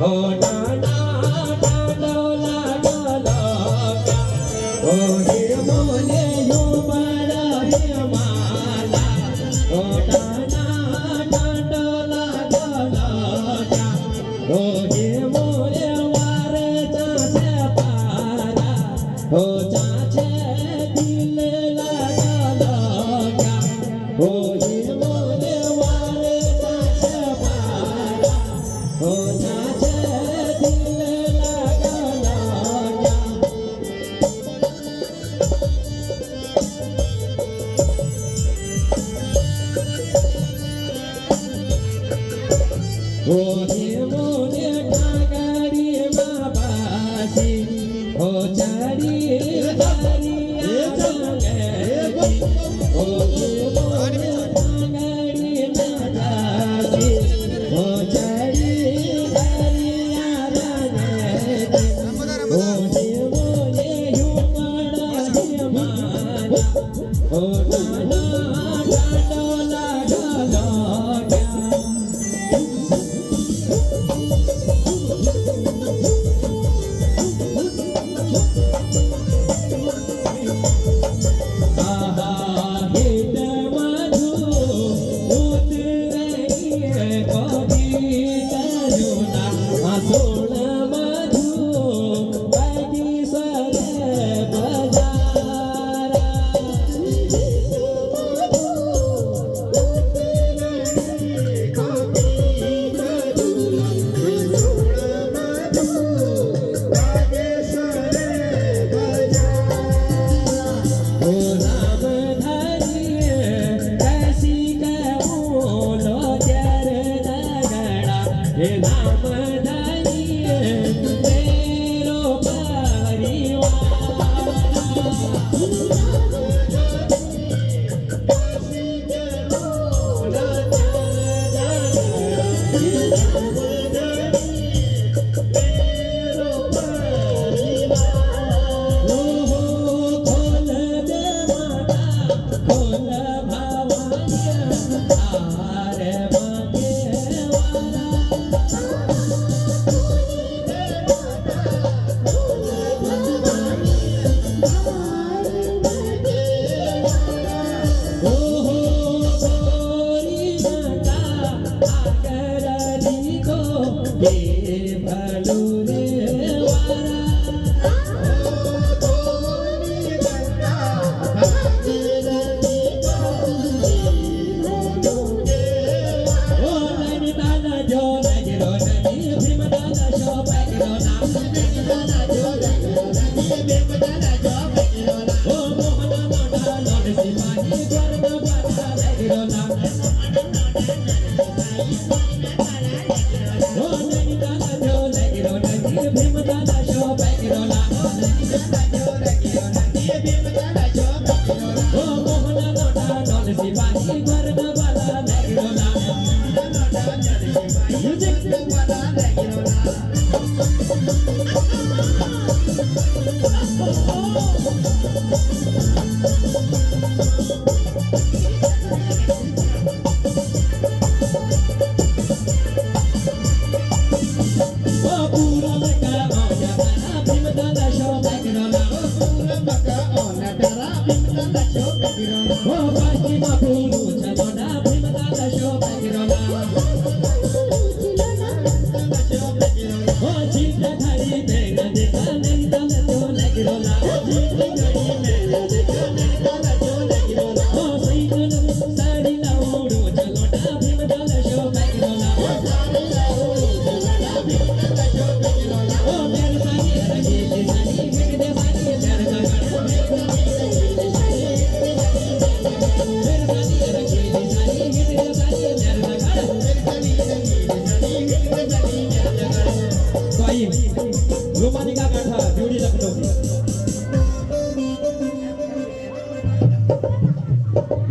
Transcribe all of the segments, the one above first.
हो नाना डोला डोला हो हे मोले यो बड़ा हे माला हो नाना डोला डोला हो हे मोले वारे चाचे पारा हो चाचे दिल लगा लगा हो हे मोले वारे चाचे पारा हो चाचे दिल लगा लगा हो हे मोले ठाकरी बाबासी हो चारी हरिया रंगती हो हे मोले ठाकरी नादासी हो चारी हरिया रंगती हो हे मोले युवड़ा हे माला हो नाना डोला डोला हे नाम धरिए मेरो परिवार खोल दे माता खोल भावनिया आरे मांगे वाला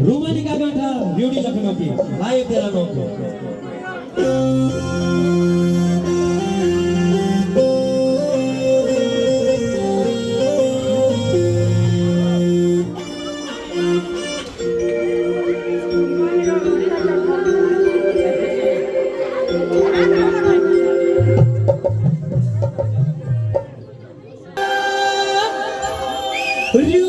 रुमालिका गाँठा ब्यूटी लखनऊ की लाइव तेरा लोग રે